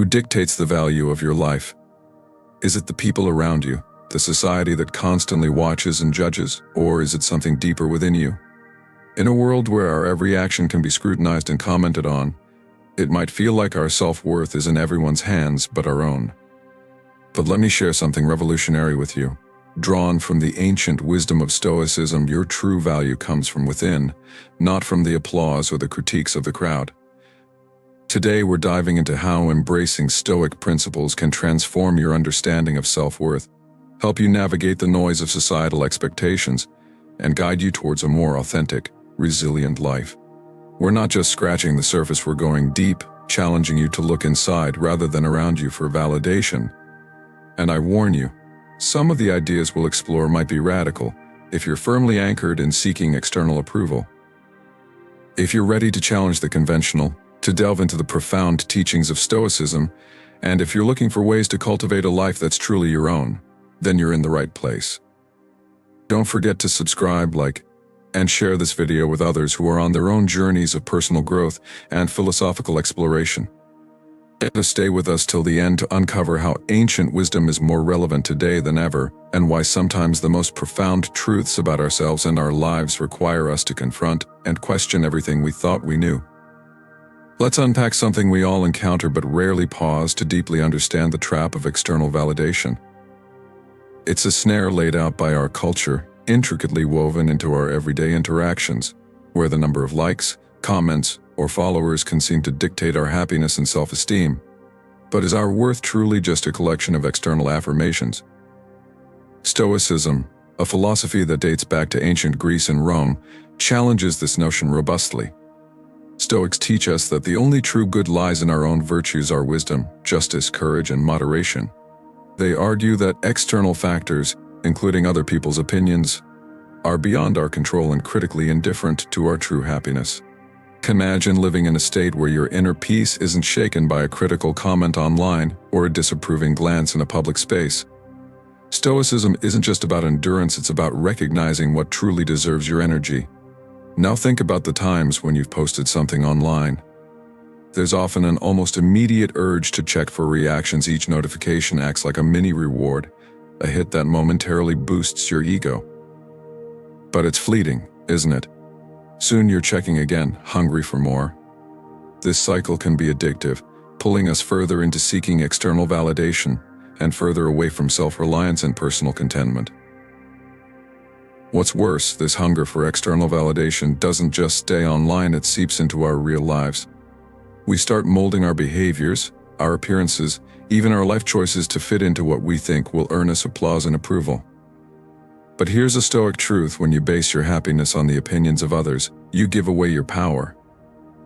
Who dictates the value of your life? Is it the people around you, the society that constantly watches and judges, or is it something deeper within you? In a world where our every action can be scrutinized and commented on, it might feel like our self-worth is in everyone's hands but our own. But let me share something revolutionary with you. Drawn from the ancient wisdom of Stoicism, your true value comes from within, not from the applause or the critiques of the crowd. Today we're diving into how embracing Stoic principles can transform your understanding of self-worth, help you navigate the noise of societal expectations, and guide you towards a more authentic, resilient life. We're not just scratching the surface, we're going deep, challenging you to look inside rather than around you for validation. And I warn you, some of the ideas we'll explore might be radical if you're firmly anchored in seeking external approval. If you're ready to challenge the conventional, to delve into the profound teachings of Stoicism, and if you're looking for ways to cultivate a life that's truly your own, then you're in the right place. Don't forget to subscribe, like, and share this video with others who are on their own journeys of personal growth and philosophical exploration. Stay with us till the end to uncover how ancient wisdom is more relevant today than ever, and why sometimes the most profound truths about ourselves and our lives require us to confront and question everything we thought we knew. Let's unpack something we all encounter but rarely pause to deeply understand: the trap of external validation. It's a snare laid out by our culture, intricately woven into our everyday interactions, where the number of likes, comments, or followers can seem to dictate our happiness and self-esteem. But is our worth truly just a collection of external affirmations? Stoicism, a philosophy that dates back to ancient Greece and Rome, challenges this notion robustly. Stoics teach us that the only true good lies in our own virtues: our wisdom, justice, courage, and moderation. They argue that external factors, including other people's opinions, are beyond our control and critically indifferent to our true happiness. Imagine living in a state where your inner peace isn't shaken by a critical comment online or a disapproving glance in a public space. Stoicism isn't just about endurance, it's about recognizing what truly deserves your energy. Now think about the times when you've posted something online. There's often an almost immediate urge to check for reactions. Each notification acts like a mini reward, a hit that momentarily boosts your ego. But it's fleeting, isn't it? Soon you're checking again, hungry for more. This cycle can be addictive, pulling us further into seeking external validation and further away from self-reliance and personal contentment. What's worse, this hunger for external validation doesn't just stay online, it seeps into our real lives. We start molding our behaviors, our appearances, even our life choices to fit into what we think will earn us applause and approval. But here's a Stoic truth: when you base your happiness on the opinions of others, you give away your power.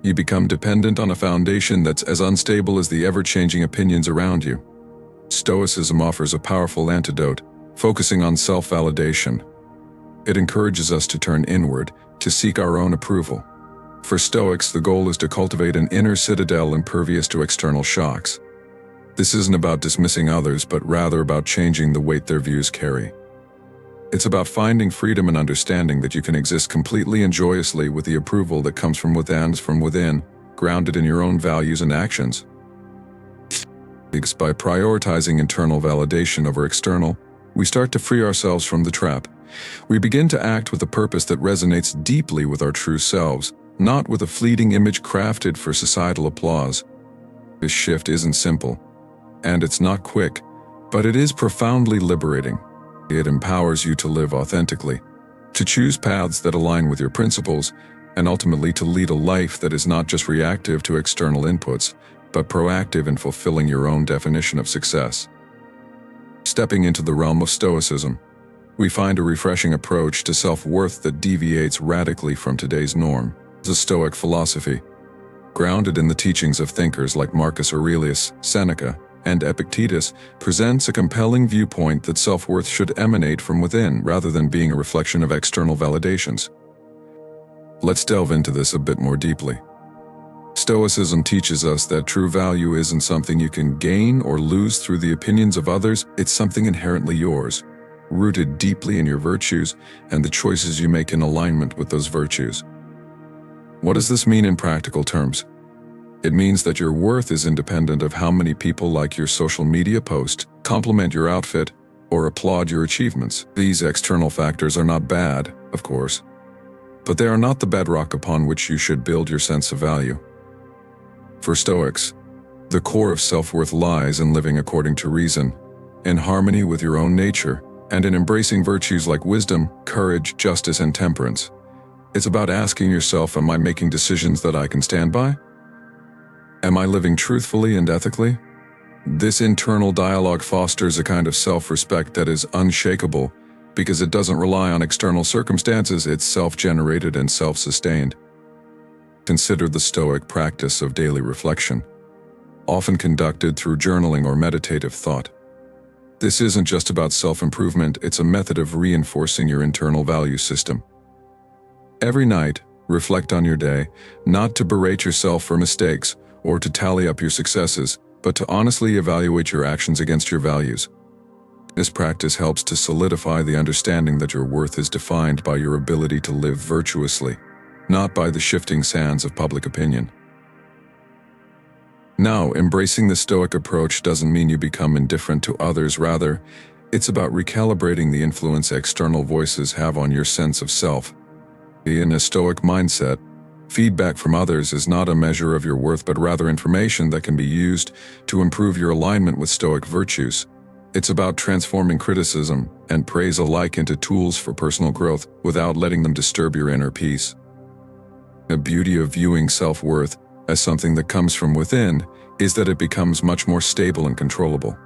You become dependent on a foundation that's as unstable as the ever-changing opinions around you. Stoicism offers a powerful antidote, focusing on self-validation. It encourages us to turn inward, to seek our own approval. For Stoics, the goal is to cultivate an inner citadel impervious to external shocks. This isn't about dismissing others, but rather about changing the weight their views carry. It's about finding freedom and understanding that you can exist completely and joyously with the approval that comes from within, grounded in your own values and actions. By prioritizing internal validation over external, we start to free ourselves from the trap. We begin to act with a purpose that resonates deeply with our true selves, not with a fleeting image crafted for societal applause. This shift isn't simple, and it's not quick, but it is profoundly liberating. It empowers you to live authentically, to choose paths that align with your principles, and ultimately to lead a life that is not just reactive to external inputs, but proactive in fulfilling your own definition of success. Stepping into the realm of Stoicism, we find a refreshing approach to self-worth that deviates radically from today's norm. The Stoic philosophy, grounded in the teachings of thinkers like Marcus Aurelius, Seneca, and Epictetus, presents a compelling viewpoint that self-worth should emanate from within rather than being a reflection of external validations. Let's delve into this a bit more deeply. Stoicism teaches us that true value isn't something you can gain or lose through the opinions of others, it's something inherently yours, rooted deeply in your virtues and the choices you make in alignment with those virtues. What does this mean in practical terms? It means that your worth is independent of how many people like your social media post, compliment your outfit, or applaud your achievements. These external factors are not bad, of course, but they are not the bedrock upon which you should build your sense of value. For Stoics, the core of self-worth lies in living according to reason, in harmony with your own nature, and in embracing virtues like wisdom, courage, justice, and temperance. It's about asking yourself, am I making decisions that I can stand by? Am I living truthfully and ethically? This internal dialogue fosters a kind of self-respect that is unshakable because it doesn't rely on external circumstances, it's self-generated and self-sustained. Consider the Stoic practice of daily reflection, often conducted through journaling or meditative thought. This isn't just about self-improvement, it's a method of reinforcing your internal value system. Every night, reflect on your day, not to berate yourself for mistakes or to tally up your successes, but to honestly evaluate your actions against your values. This practice helps to solidify the understanding that your worth is defined by your ability to live virtuously, not by the shifting sands of public opinion. Now, embracing the Stoic approach doesn't mean you become indifferent to others. Rather, it's about recalibrating the influence external voices have on your sense of self. In a Stoic mindset, feedback from others is not a measure of your worth but rather information that can be used to improve your alignment with Stoic virtues. It's about transforming criticism and praise alike into tools for personal growth without letting them disturb your inner peace. The beauty of viewing self-worth as something that comes from within is that it becomes much more stable and controllable.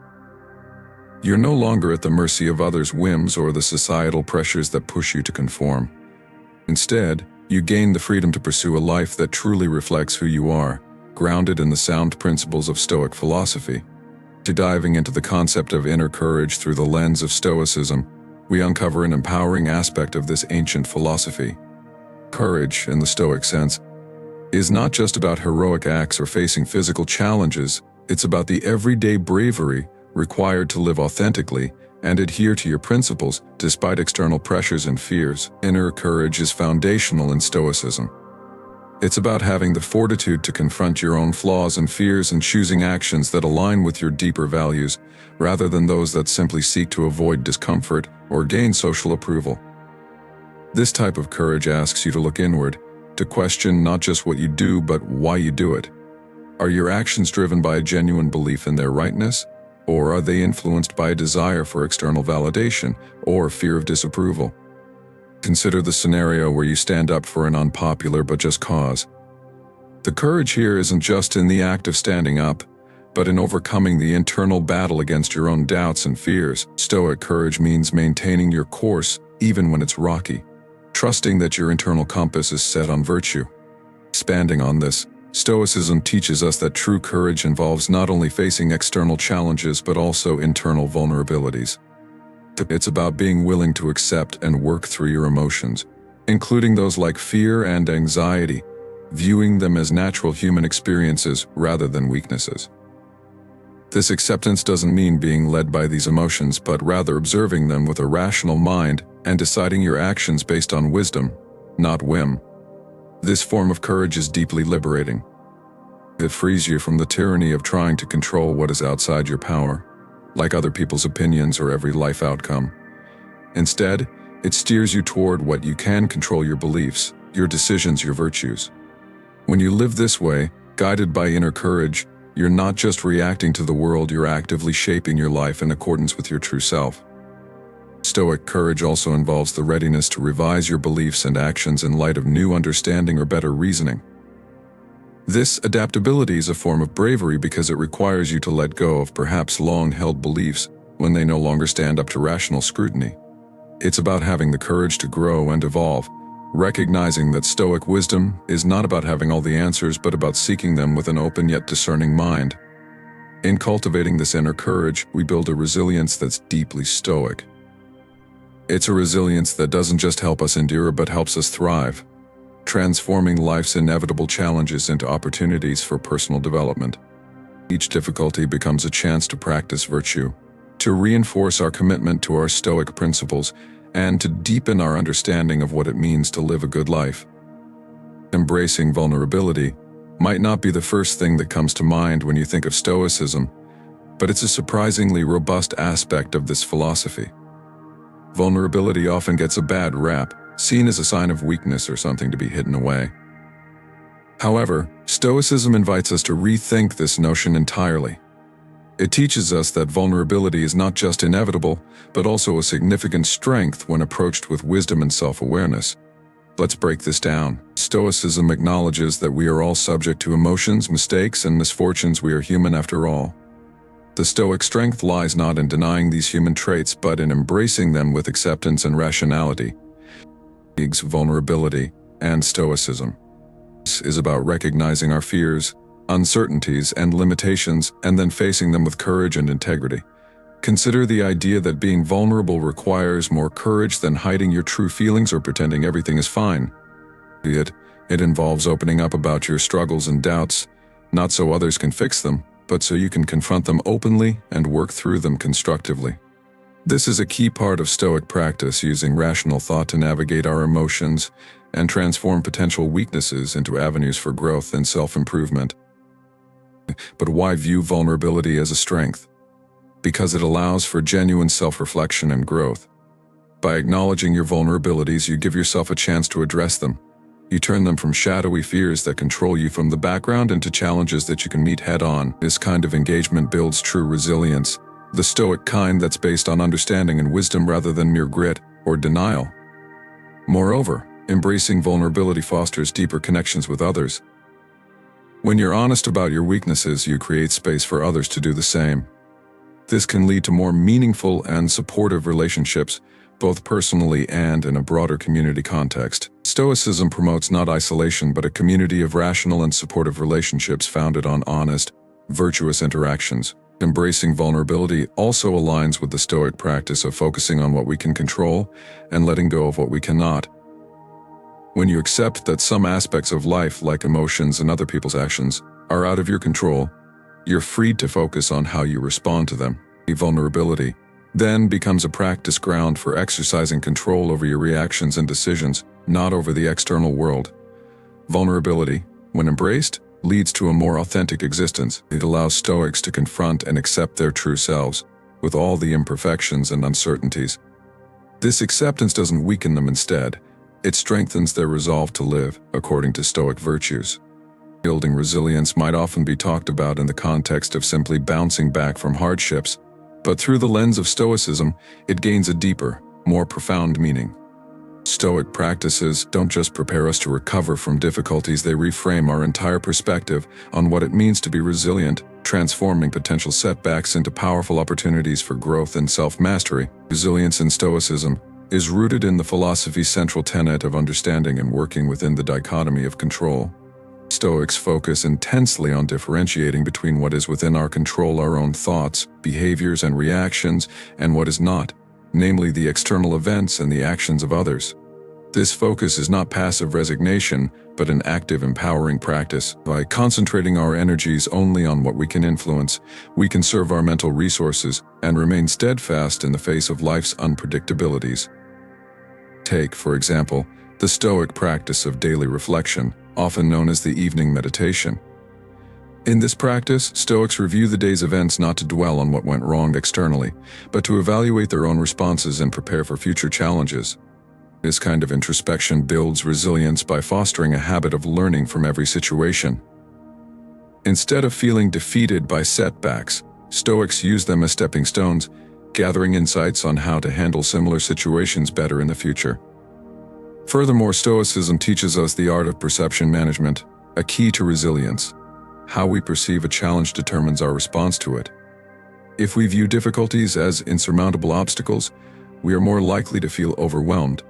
You're no longer at the mercy of others' whims or the societal pressures that push you to conform. Instead, you gain the freedom to pursue a life that truly reflects who you are, grounded in the sound principles of Stoic philosophy. Diving into the concept of inner courage through the lens of Stoicism, we uncover an empowering aspect of this ancient philosophy. Courage, in the Stoic sense, is not just about heroic acts or facing physical challenges, it's about the everyday bravery required to live authentically and adhere to your principles despite external pressures and fears. Inner courage is foundational in Stoicism. It's about having the fortitude to confront your own flaws and fears and choosing actions that align with your deeper values, rather than those that simply seek to avoid discomfort or gain social approval. This type of courage asks you to look inward, to question not just what you do but why you do it. Are your actions driven by a genuine belief in their rightness, or are they influenced by a desire for external validation or fear of disapproval? Consider the scenario where you stand up for an unpopular but just cause. The courage here isn't just in the act of standing up, but in overcoming the internal battle against your own doubts and fears. Stoic courage means maintaining your course even when it's rocky, trusting that your internal compass is set on virtue. Expanding on this, Stoicism teaches us that true courage involves not only facing external challenges but also internal vulnerabilities. It's about being willing to accept and work through your emotions, including those like fear and anxiety, viewing them as natural human experiences rather than weaknesses. This acceptance doesn't mean being led by these emotions, but rather observing them with a rational mind and deciding your actions based on wisdom, not whim. This form of courage is deeply liberating. It frees you from the tyranny of trying to control what is outside your power, like other people's opinions or every life outcome. Instead, it steers you toward what you can control: your beliefs, your decisions, your virtues. When you live this way, guided by inner courage, you're not just reacting to the world, you're actively shaping your life in accordance with your true self. Stoic courage also involves the readiness to revise your beliefs and actions in light of new understanding or better reasoning. This adaptability is a form of bravery because it requires you to let go of perhaps long-held beliefs when they no longer stand up to rational scrutiny. It's about having the courage to grow and evolve, recognizing that Stoic wisdom is not about having all the answers but about seeking them with an open yet discerning mind. In cultivating this inner courage, we build a resilience that's deeply Stoic. It's a resilience that doesn't just help us endure but helps us thrive, transforming life's inevitable challenges into opportunities for personal development. Each difficulty becomes a chance to practice virtue, to reinforce our commitment to our Stoic principles, and to deepen our understanding of what it means to live a good life. Embracing vulnerability, might not be the first thing that comes to mind when you think of Stoicism, but it's a surprisingly robust aspect of this philosophy. Vulnerability often gets a bad rap, seen as a sign of weakness or something to be hidden away. However, Stoicism invites us to rethink this notion entirely. It teaches us that vulnerability is not just inevitable, but also a significant strength when approached with wisdom and self-awareness. Let's break this down. Stoicism acknowledges that we are all subject to emotions, mistakes, and misfortunes. We are human after all. The Stoic strength lies not in denying these human traits, but in embracing them with acceptance and rationality. Vulnerability and Stoicism. This is about recognizing our fears, uncertainties, and limitations, and then facing them with courage and integrity. Consider the idea that being vulnerable requires more courage than hiding your true feelings or pretending everything is fine. It involves opening up about your struggles and doubts, not so others can fix them, but so you can confront them openly and work through them constructively. This is a key part of Stoic practice, using rational thought to navigate our emotions and transform potential weaknesses into avenues for growth and self-improvement. But why view vulnerability as a strength? Because it allows for genuine self-reflection and growth. By acknowledging your vulnerabilities, you give yourself a chance to address them. You turn them from shadowy fears that control you from the background into challenges that you can meet head-on. This kind of engagement builds true resilience, the Stoic kind that's based on understanding and wisdom rather than mere grit or denial. Moreover, embracing vulnerability fosters deeper connections with others. When you're honest about your weaknesses, you create space for others to do the same. This can lead to more meaningful and supportive relationships, both personally and in a broader community context. Stoicism promotes not isolation but a community of rational and supportive relationships founded on honest, virtuous interactions. Embracing vulnerability also aligns with the Stoic practice of focusing on what we can control and letting go of what we cannot. When you accept that some aspects of life, like emotions and other people's actions, are out of your control, you're freed to focus on how you respond to them. Vulnerability then becomes a practice ground for exercising control over your reactions and decisions, not over the external world. Vulnerability, when embraced, leads to a more authentic existence. It allows Stoics to confront and accept their true selves, with all the imperfections and uncertainties. This acceptance doesn't weaken them; instead, it strengthens their resolve to live according to Stoic virtues. Building resilience might often be talked about in the context of simply bouncing back from hardships, but through the lens of Stoicism, it gains a deeper, more profound meaning. Stoic practices don't just prepare us to recover from difficulties, they reframe our entire perspective on what it means to be resilient, transforming potential setbacks into powerful opportunities for growth and self-mastery. Resilience in Stoicism is rooted in the philosophy's central tenet of understanding and working within the dichotomy of control. Stoics focus intensely on differentiating between what is within our control, our own thoughts, behaviors, and reactions, and what is not, namely the external events and the actions of others. This focus is not passive resignation, but an active, empowering practice. By concentrating our energies only on what we can influence, we conserve our mental resources and remain steadfast in the face of life's unpredictabilities. Take, for example, the Stoic practice of daily reflection, often known as the evening meditation. In this practice, Stoics review the day's events not to dwell on what went wrong externally, but to evaluate their own responses and prepare for future challenges. This kind of introspection builds resilience by fostering a habit of learning from every situation. Instead of feeling defeated by setbacks, Stoics use them as stepping stones, gathering insights on how to handle similar situations better in the future. Furthermore, Stoicism teaches us the art of perception management, a key to resilience. How we perceive a challenge determines our response to it. If we view difficulties as insurmountable obstacles, we are more likely to feel overwhelmed.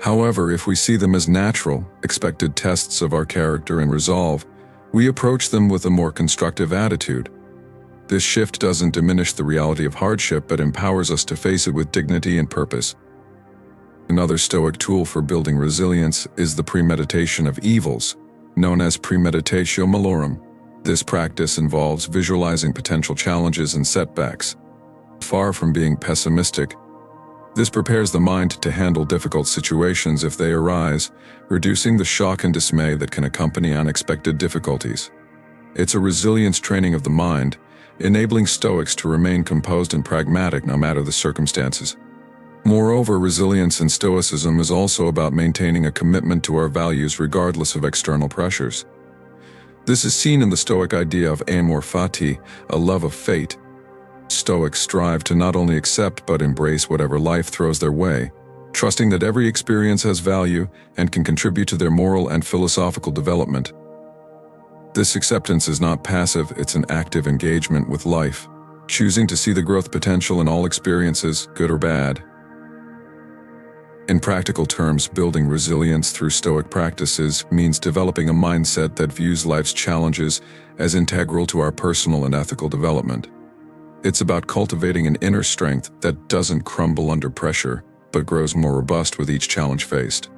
However, if we see them as natural, expected tests of our character and resolve, we approach them with a more constructive attitude. This shift doesn't diminish the reality of hardship, but empowers us to face it with dignity and purpose. Another Stoic tool for building resilience is the premeditation of evils, known as premeditatio malorum. This practice involves visualizing potential challenges and setbacks. Far from being pessimistic, This prepares the mind to handle difficult situations if they arise, reducing the shock and dismay that can accompany unexpected difficulties. It's a resilience training of the mind, enabling Stoics to remain composed and pragmatic no matter the circumstances. Moreover, resilience in Stoicism is also about maintaining a commitment to our values regardless of external pressures. This is seen in the Stoic idea of amor fati, a love of fate. Stoics strive to not only accept but embrace whatever life throws their way, trusting that every experience has value and can contribute to their moral and philosophical development. This acceptance is not passive, it's an active engagement with life, choosing to see the growth potential in all experiences, good or bad. In practical terms, building resilience through Stoic practices means developing a mindset that views life's challenges as integral to our personal and ethical development. It's about cultivating an inner strength that doesn't crumble under pressure, but grows more robust with each challenge faced.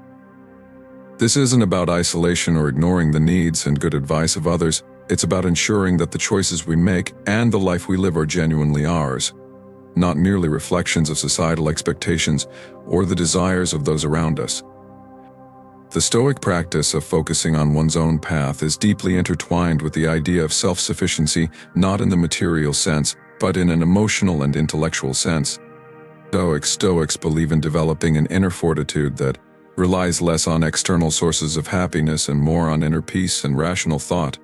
This isn't about isolation or ignoring the needs and good advice of others. It's about ensuring that the choices we make and the life we live are genuinely ours, not merely reflections of societal expectations or the desires of those around us. The Stoic practice of focusing on one's own path is deeply intertwined with the idea of self-sufficiency, not in the material sense, but in an emotional and intellectual sense. Stoics believe in developing an inner fortitude that relies less on external sources of happiness and more on inner peace and rational thought.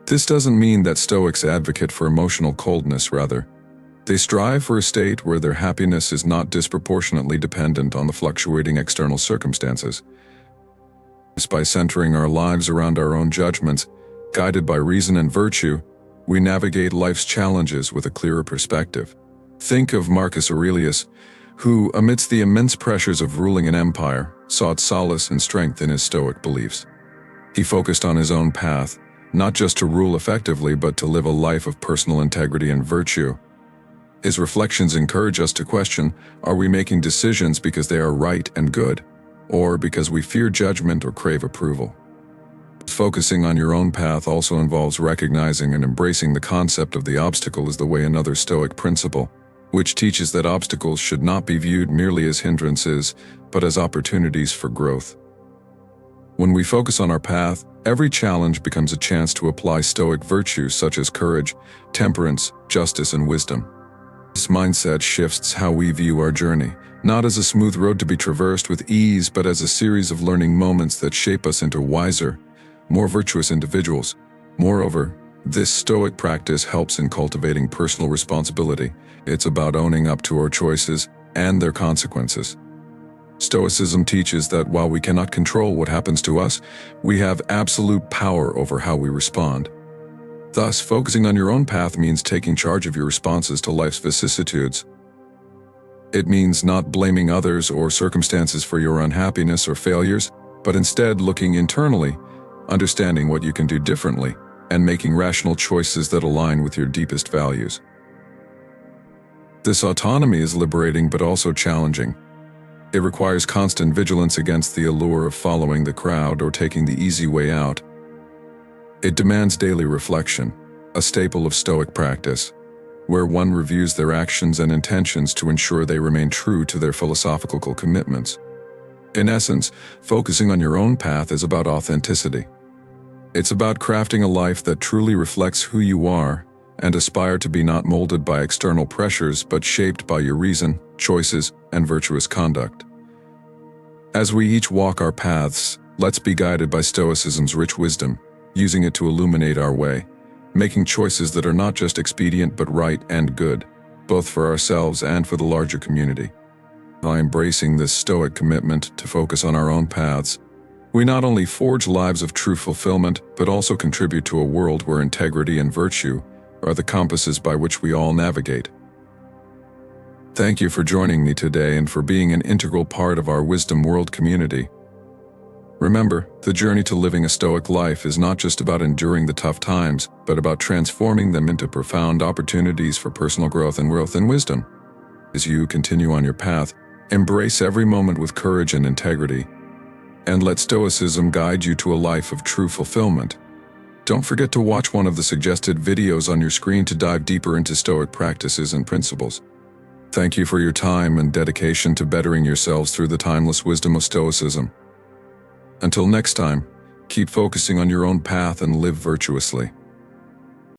This doesn't mean that Stoics advocate for emotional coldness, rather. They strive for a state where their happiness is not disproportionately dependent on the fluctuating external circumstances. By centering our lives around our own judgments, guided by reason and virtue, we navigate life's challenges with a clearer perspective. Think of Marcus Aurelius, who, amidst the immense pressures of ruling an empire, sought solace and strength in his Stoic beliefs. He focused on his own path, not just to rule effectively, but to live a life of personal integrity and virtue. His reflections encourage us to question, are we making decisions because they are right and good, or because we fear judgment or crave approval? Focusing on your own path also involves recognizing and embracing the concept of the obstacle as the way, another Stoic principle, which teaches that obstacles should not be viewed merely as hindrances, but as opportunities for growth. When we focus on our path, every challenge becomes a chance to apply Stoic virtues such as courage, temperance, justice, and wisdom. This mindset shifts how we view our journey, not as a smooth road to be traversed with ease, but as a series of learning moments that shape us into wiser, more virtuous individuals. Moreover, this Stoic practice helps in cultivating personal responsibility. It's about owning up to our choices and their consequences. Stoicism teaches that while we cannot control what happens to us, we have absolute power over how we respond. Thus, focusing on your own path means taking charge of your responses to life's vicissitudes. It means not blaming others or circumstances for your unhappiness or failures, but instead looking internally, understanding what you can do differently, and making rational choices that align with your deepest values. This autonomy is liberating but also challenging. It requires constant vigilance against the allure of following the crowd or taking the easy way out. It demands daily reflection, a staple of Stoic practice, where one reviews their actions and intentions to ensure they remain true to their philosophical commitments. In essence, focusing on your own path is about authenticity. It's about crafting a life that truly reflects who you are and aspire to be, not molded by external pressures but shaped by your reason, choices, and virtuous conduct. As we each walk our paths, let's be guided by Stoicism's rich wisdom, using it to illuminate our way, making choices that are not just expedient but right and good, both for ourselves and for the larger community. By embracing this Stoic commitment to focus on our own paths, we not only forge lives of true fulfillment, but also contribute to a world where integrity and virtue are the compasses by which we all navigate. Thank you for joining me today and for being an integral part of our Wisdom World community. Remember, the journey to living a Stoic life is not just about enduring the tough times, but about transforming them into profound opportunities for personal growth and wisdom. As you continue on your path, embrace every moment with courage and integrity, and let Stoicism guide you to a life of true fulfillment. Don't forget to watch one of the suggested videos on your screen to dive deeper into Stoic practices and principles. Thank you for your time and dedication to bettering yourselves through the timeless wisdom of Stoicism. Until next time, keep focusing on your own path and live virtuously.